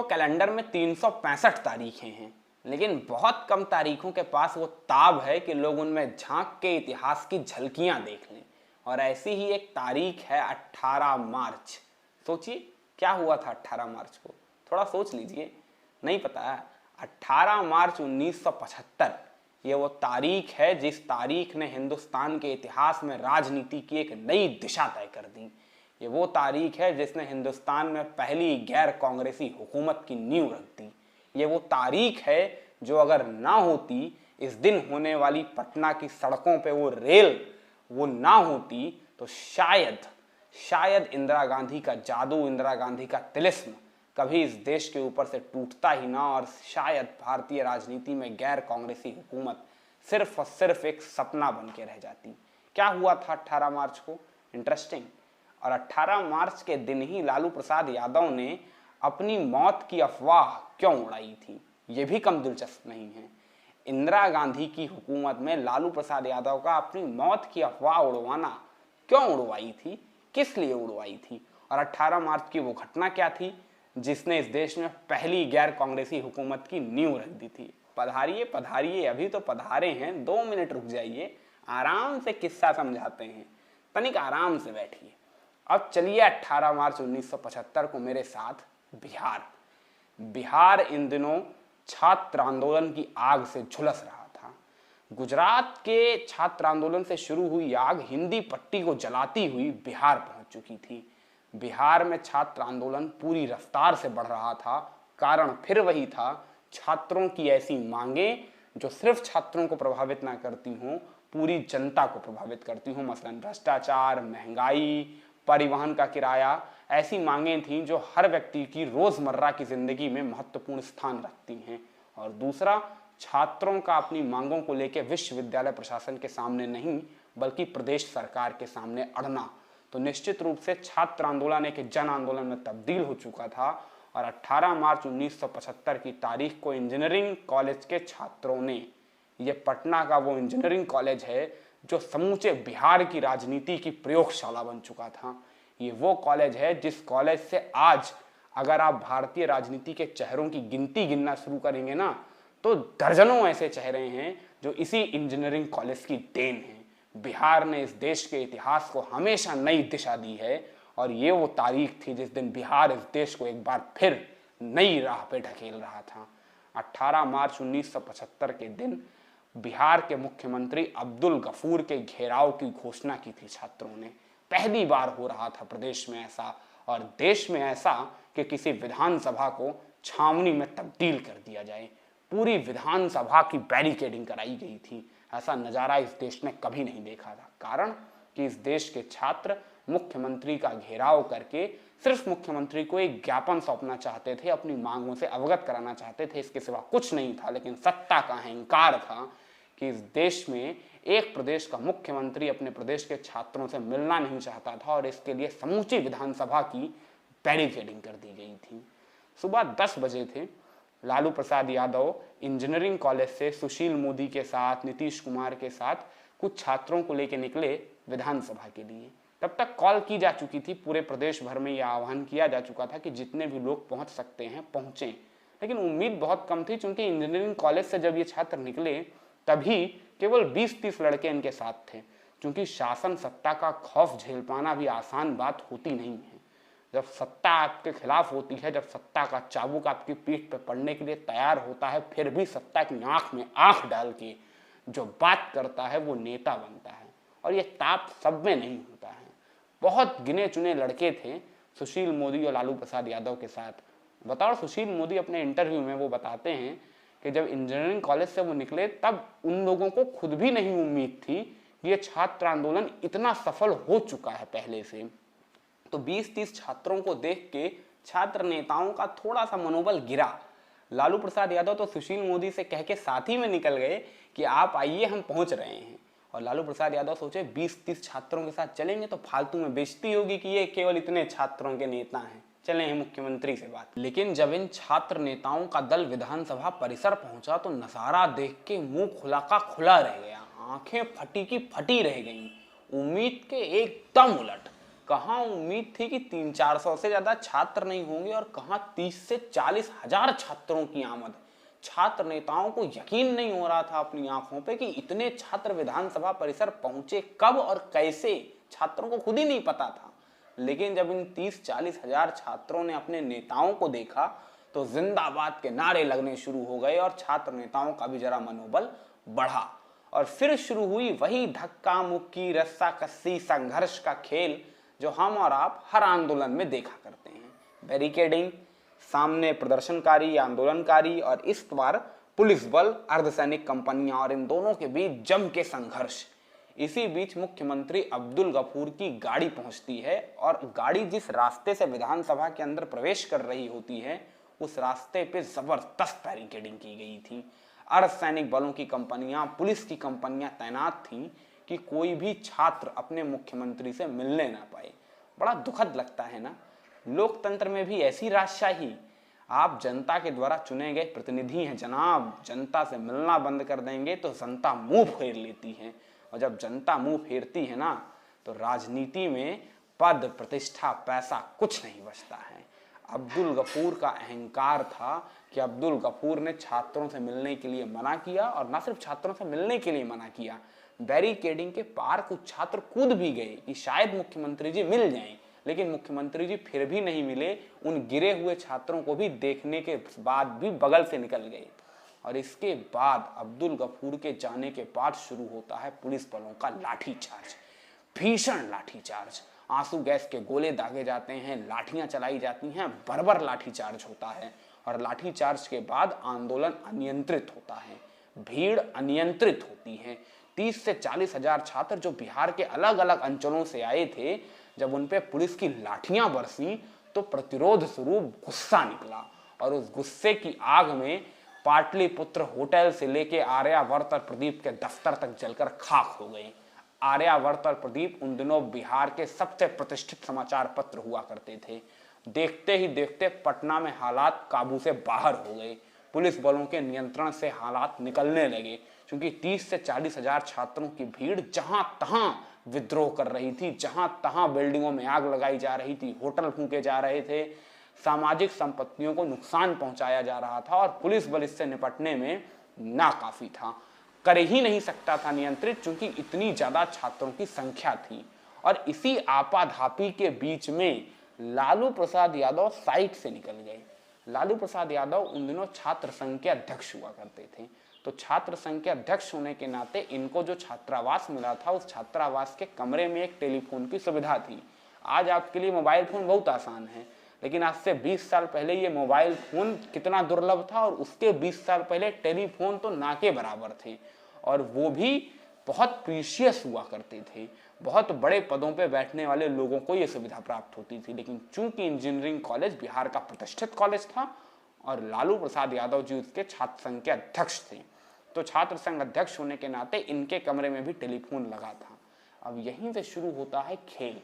Calendar में 365 तारीखें हैं, लेकिन बहुत कम तारीखों के पास वो ताब है कि लोग उनमें झांक के इतिहास की झलकियां देख लें। और ऐसी ही एक तारीख है 18 मार्च। सोचिए क्या हुआ था 18 मार्च को, थोड़ा सोच लीजिए। नहीं पता है? 18 मार्च 1975 ये वो तारीख है जिस तारीख ने हिंदुस्तान के इतिहास में राजनीति की एक नई दिशा तय कर दी। ये वो तारीख है जिसने हिंदुस्तान में पहली गैर कांग्रेसी हुकूमत की नींव रख दी। ये वो तारीख है जो अगर ना होती, इस दिन होने वाली पटना की सड़कों पे वो रेल वो ना होती, तो शायद इंदिरा गांधी का जादू, इंदिरा गांधी का तिलिस्म कभी इस देश के ऊपर से टूटता ही ना, और शायद भारतीय राजनीति में गैर कांग्रेसी हुकूमत सिर्फ और सिर्फ एक सपना बन के रह जाती। क्या हुआ था 18 मार्च को? इंटरेस्टिंग। और 18 मार्च के दिन ही लालू प्रसाद यादव ने अपनी मौत की अफवाह क्यों उड़ाई थी, ये भी कम दिलचस्प नहीं है। इंदिरा गांधी की हुकूमत में लालू प्रसाद यादव का अपनी मौत की अफवाह उड़वाना क्यों उड़वाई थी, किस लिए उड़वाई थी, और 18 मार्च की वो घटना क्या थी जिसने इस देश में पहली गैर कांग्रेसी हुकूमत की नींव रख दी थी। पधारिए पधारिए, अभी तो पधारे हैं, 2 मिनट रुक जाइए, आराम से किस्सा समझाते हैं, तनिक आराम से बैठिए। अब चलिए 18 मार्च 1975 को मेरे साथ बिहार इन दिनों छात्र आंदोलन की आग से झुलस रहा था। गुजरात के छात्र आंदोलन से शुरू हुई आग हिंदी पट्टी को जलाती हुई बिहार पहुंच चुकी थी। बिहार में छात्र आंदोलन पूरी रफ्तार से बढ़ रहा था। कारण फिर वही था, छात्रों की ऐसी मांगें जो सिर्फ छात्रों को प्रभावित ना करती हों, पूरी जनता को प्रभावित करती हों। मसलन भ्रष्टाचार, महंगाई, परिवहन का किराया, ऐसी मांगें थीं जो हर व्यक्ति की रोजमर्रा की जिंदगी में महत्वपूर्ण स्थान रखती हैं। और दूसरा, छात्रों का अपनी मांगों को लेकर विश्वविद्यालय प्रशासन के सामने नहीं बल्कि प्रदेश सरकार के सामने अड़ना। तो निश्चित रूप से छात्र आंदोलन एक जन आंदोलन में तब्दील हो चुका था। और 18 मार्च 1975 की तारीख को इंजीनियरिंग कॉलेज के छात्रों ने, ये पटना का वो इंजीनियरिंग कॉलेज है जो समूचे बिहार की राजनीति की प्रयोगशाला बन चुका था। ये वो कॉलेज है जिस कॉलेज से आज अगर आप भारतीय राजनीति के चेहरों की गिनती गिनना शुरू करेंगे ना, तो दर्जनों ऐसे चेहरे हैं जो इसी इंजीनियरिंग कॉलेज की देन है। बिहार ने इस देश के इतिहास को हमेशा नई दिशा दी है, और ये वो तारीख थी जिस दिन बिहार इस देश को एक बार फिर नई राह पे ढकेल रहा था। 18 मार्च 1975 के दिन बिहार के मुख्यमंत्री अब्दुल गफूर के घेराव की घोषणा की थी छात्रों ने। पहली बार हो रहा था प्रदेश में ऐसा और देश में ऐसा कि किसी विधानसभा को छावनी में तब्दील कर दिया जाए। पूरी विधानसभा की बैरिकेडिंग कराई गई थी। ऐसा नज़ारा इस देश ने कभी नहीं देखा था। कारण कि इस देश के छात्र मुख्यमंत्री का घेराव करके सिर्फ मुख्यमंत्री को एक ज्ञापन सौंपना चाहते थे, अपनी मांगों से अवगत कराना चाहते थे, इसके सिवा कुछ नहीं था। लेकिन सत्ता का अहंकार था कि इस देश में एक प्रदेश का मुख्यमंत्री अपने प्रदेश के छात्रों से मिलना नहीं चाहता था, और इसके लिए समूची विधानसभा की बैरिकेडिंग कर दी गई थी। सुबह 10 बजे थे। लालू प्रसाद यादव इंजीनियरिंग कॉलेज से सुशील मोदी के साथ, नीतीश कुमार के साथ कुछ छात्रों को लेकर निकले विधानसभा के लिए। तब तक कॉल की जा चुकी थी, पूरे प्रदेश भर में यह आह्वान किया जा चुका था कि जितने भी लोग पहुंच सकते हैं पहुंचें। लेकिन उम्मीद बहुत कम थी, क्योंकि इंजीनियरिंग कॉलेज से जब ये छात्र निकले तभी केवल 20-30 लड़के इनके साथ थे। क्योंकि शासन सत्ता का खौफ झेल पाना भी आसान बात होती नहीं है। जब सत्ता आपके खिलाफ होती है, जब सत्ता का चाबुक आपकी पीठ पर पड़ने के लिए तैयार होता है, फिर भी सत्ता की आंख में आंख डाल के जो बात करता है वो नेता बनता है। और ये ताप सब में नहीं होता है। बहुत गिने चुने लड़के थे सुशील मोदी और लालू प्रसाद यादव के साथ। बताओ, सुशील मोदी अपने इंटरव्यू में वो बताते हैं कि जब इंजीनियरिंग कॉलेज से वो निकले तब उन लोगों को खुद भी नहीं उम्मीद थी कि ये छात्र आंदोलन इतना सफल हो चुका है पहले से। तो 20-30 छात्रों को देख के छात्र नेताओं का थोड़ा सा मनोबल गिरा। लालू प्रसाद यादव तो सुशील मोदी से कह के साथ ही में निकल गए कि आप आइए, हम पहुंच रहे हैं। और लालू प्रसाद यादव सोचे 20-30 छात्रों के साथ चलेंगे तो फालतू में बेइज्जती होगी कि ये केवल इतने छात्रों के नेता हैं, चले हैं मुख्यमंत्री से बात। लेकिन जब इन छात्र नेताओं का दल विधानसभा परिसर पहुंचा तो नजारा देख के मुंह खुला का खुला रह गया, आंखें फटी की फटी रह गईं। उम्मीद के एकदम उलट। कहाँ उम्मीद थी कि 300-400 से ज्यादा छात्र नहीं होंगे और कहाँ 30 से 40 हजार छात्रों की आमद। छात्र नेताओं को यकीन नहीं हो रहा था अपनी आंखों पे कि इतने छात्र विधानसभा परिसर पहुंचे कब और कैसे, छात्रों को खुद ही नहीं पता था। लेकिन जब इन 30-40 हजार छात्रों ने अपने नेताओं को देखा तो जिंदाबाद के नारे लगने शुरू हो गए और छात्र नेताओं का भी जरा मनोबल बढ़ा। और फिर शुरू हुई वही धक्का मुक्की रस्सा कस्सी संघर्ष का खेल जो हम और आप हर आंदोलन में देखा करते हैं। बैरिकेडिंग, सामने प्रदर्शनकारी आंदोलनकारी और इस बार पुलिस बल, अर्धसैनिक कंपनियां और इन दोनों के बीच जम के संघर्ष। इसी बीच मुख्यमंत्री अब्दुल गफूर की गाड़ी पहुंचती है और गाड़ी जिस रास्ते से विधानसभा के अंदर प्रवेश कर रही होती है उस रास्ते पे जबरदस्त बैरिकेडिंग की गई थी। अर्धसैनिक बलों की कंपनियां, पुलिस की कंपनियां तैनात थीं कि कोई भी छात्र अपने मुख्यमंत्री से मिलने ना पाए। बड़ा दुखद लगता है ना, लोकतंत्र में भी ऐसी राजशाही। आप जनता के द्वारा चुने गए प्रतिनिधि हैं जनाब, जनता से मिलना बंद कर देंगे तो जनता मुंह फेर लेती है, और जब जनता मुंह फेरती है ना तो राजनीति में पद, प्रतिष्ठा, पैसा कुछ नहीं बचता है। अब्दुल गफूर का अहंकार था कि अब्दुल गफूर ने छात्रों से मिलने के लिए मना किया, और ना सिर्फ छात्रों से मिलने के लिए मना किया, बैरिकेडिंग के पार कुछ छात्र कूद भी गए कि शायद मुख्यमंत्री जी मिल जाएं, लेकिन मुख्यमंत्री जी फिर भी नहीं मिले। उन गिरे हुए छात्रों को भी देखने के बाद भी बगल से निकल गए। और इसके बाद अब्दुल गफूर के जाने के बाद शुरू होता है पुलिस बलों का लाठीचार्ज, भीषण लाठीचार्ज। आंसू गैस के गोले दागे जाते हैं, लाठियां चलाई जाती हैं, बर्बर लाठीचार्ज होता है। और लाठीचार्ज के बाद आंदोलन अनियंत्रित होता है, भीड़ अनियंत्रित होती है। 30 से 40 हजार छात्र जो बिहार के अलग अलग अंचलों से आए थे, जब उन पे पुलिस की लाठियां बरसी तो प्रतिरोध स्वरूप गुस्सा निकला, और उस गुस्से की आग में पाटलिपुत्र होटल से लेके आर्यावर्त और प्रदीप के दफ्तर तक जलकर खाक हो गए। आर्यावर्त और प्रदीप उन दिनों बिहार के सबसे प्रतिष्ठित समाचार पत्र हुआ करते थे। देखते ही देखते पटना में हालात काबू से बाहर हो गए, पुलिस बलों के नियंत्रण से हालात निकलने लगे, क्योंकि 30 से 40 हजार छात्रों की भीड़ जहां तहां विद्रोह कर रही थी, जहां तहां बिल्डिंगों में आग लगाई जा रही थी, होटल फूंके जा रहे थे, सामाजिक संपत्तियों को नुकसान पहुंचाया जा रहा था, और पुलिस बल इससे निपटने में नाकाफी था, कर ही नहीं सकता था नियंत्रित, क्योंकि इतनी ज्यादा छात्रों की संख्या थी। और इसी आपाधापी के बीच में लालू प्रसाद यादव साइट से निकल गए। लालू प्रसाद यादव उन दिनों छात्र संघ के अध्यक्ष हुआ करते थे, तो छात्र संघ के अध्यक्ष होने के नाते इनको जो छात्रावास मिला था, उस छात्रावास के कमरे में एक टेलीफोन की सुविधा थी। आज आपके लिए मोबाइल फोन बहुत आसान है, लेकिन आज से 20 साल पहले ये मोबाइल फोन कितना दुर्लभ था, और उसके 20 साल पहले टेलीफोन तो ना के बराबर थे, और वो भी बहुत प्रीशियस हुआ करते थे। बहुत बड़े पदों पे बैठने वाले लोगों को ये सुविधा प्राप्त होती थी। लेकिन चूंकि इंजीनियरिंग कॉलेज बिहार का प्रतिष्ठित कॉलेज था और लालू प्रसाद यादव जी उसके छात्र संघ के अध्यक्ष थे, तो छात्र संघ अध्यक्ष होने के नाते इनके कमरे में भी टेलीफोन लगा था। अब यहीं से शुरू होता है खेल।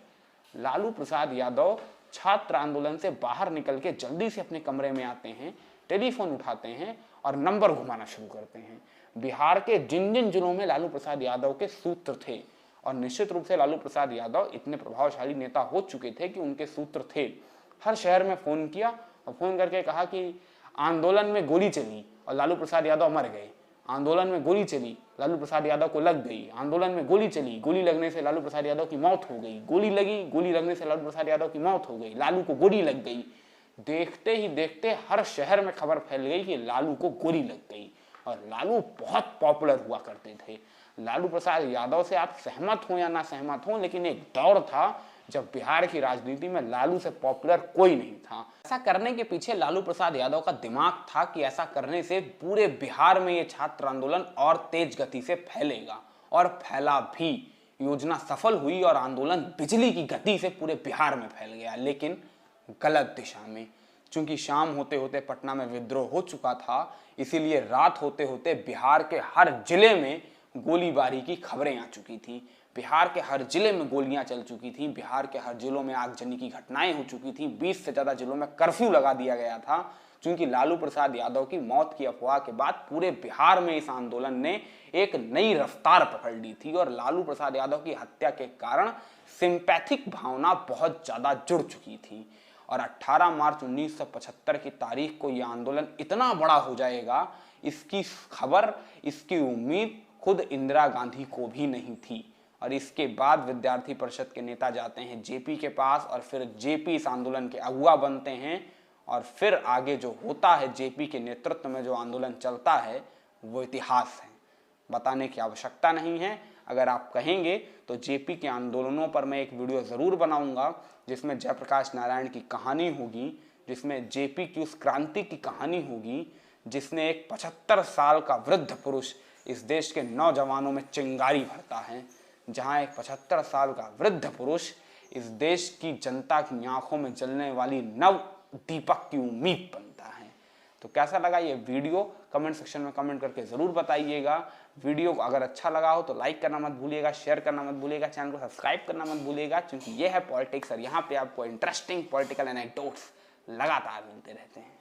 लालू प्रसाद यादव छात्र आंदोलन से बाहर निकल के जल्दी से अपने कमरे में आते हैं, टेलीफोन उठाते हैं और नंबर घुमाना शुरू करते हैं। बिहार के जिन जिन जिलों में लालू प्रसाद यादव के सूत्र थे, और निश्चित रूप से लालू प्रसाद यादव इतने प्रभावशाली नेता हो चुके थे कि उनके सूत्र थे, हर शहर में फोन किया और फोन करके कहा कि आंदोलन में गोली चली और लालू प्रसाद यादव मर गए, आंदोलन में गोली चली, लालू प्रसाद यादव को लग गई, आंदोलन में गोली चली, गोली लगने से लालू प्रसाद यादव की मौत हो गई, गोली लगी, गोली लगने से लालू प्रसाद यादव की मौत हो गई, लालू को गोली लग गई। देखते ही देखते हर शहर में खबर फैल गई कि लालू को गोली लग गई, और लालू बहुत पॉपुलर हुआ करते थे। लालू प्रसाद यादव से आप सहमत हो या ना सहमत हो, लेकिन एक दौर था जब बिहार की राजनीति में लालू से पॉपुलर कोई नहीं था। ऐसा करने के पीछे लालू प्रसाद यादव का दिमाग था कि ऐसा करने से पूरे बिहार में ये छात्र आंदोलन और तेज गति से फैलेगा, और फैला भी। योजना सफल हुई और आंदोलन बिजली की गति से पूरे बिहार में फैल गया, लेकिन गलत दिशा में। चूंकि शाम होते होते पटना में विद्रोह हो चुका था, इसीलिए रात होते होते बिहार के हर जिले में गोलीबारी की खबरें आ चुकी थी। बिहार के हर जिले में गोलियां चल चुकी थी, बिहार के हर जिलों में आगजनी की घटनाएं हो चुकी थी, 20 से ज्यादा जिलों में कर्फ्यू लगा दिया गया था। क्योंकि लालू प्रसाद यादव की मौत की अफवाह के बाद पूरे बिहार में इस आंदोलन ने एक नई रफ्तार पकड़ ली थी और लालू प्रसाद यादव की हत्या के कारण सिंपैथिक भावना बहुत ज्यादा जुड़ चुकी थी। और 18 मार्च 1975 की तारीख को यह आंदोलन इतना बड़ा हो जाएगा, इसकी खबर, इसकी उम्मीद खुद इंदिरा गांधी को भी नहीं थी। और इसके बाद विद्यार्थी परिषद के नेता जाते हैं जेपी के पास और फिर जेपी इस आंदोलन के अगुआ बनते हैं और फिर आगे जो होता है जेपी के नेतृत्व में जो आंदोलन चलता है वो इतिहास है, बताने की आवश्यकता नहीं है। अगर आप कहेंगे तो जेपी के आंदोलनों पर मैं एक वीडियो ज़रूर बनाऊंगा जिसमें जयप्रकाश नारायण की कहानी होगी, जिसमें जेपी की उस क्रांति की कहानी होगी जिसने एक 75 साल का वृद्ध पुरुष इस देश के नौजवानों में चिंगारी भरता है, जहां एक 75 साल का वृद्ध पुरुष इस देश की जनता की आंखों में जलने वाली नव दीपक की उम्मीद बनता है। तो कैसा लगा ये वीडियो कमेंट सेक्शन में कमेंट करके ज़रूर बताइएगा। वीडियो को अगर अच्छा लगा हो तो लाइक करना मत भूलिएगा, शेयर करना मत भूलिएगा, चैनल को सब्सक्राइब करना मत भूलिएगा, क्योंकि ये है पॉलिटिक्स और यहाँ पे आपको इंटरेस्टिंग पॉलिटिकल एनेक्डोट्स लगातार मिलते रहते हैं।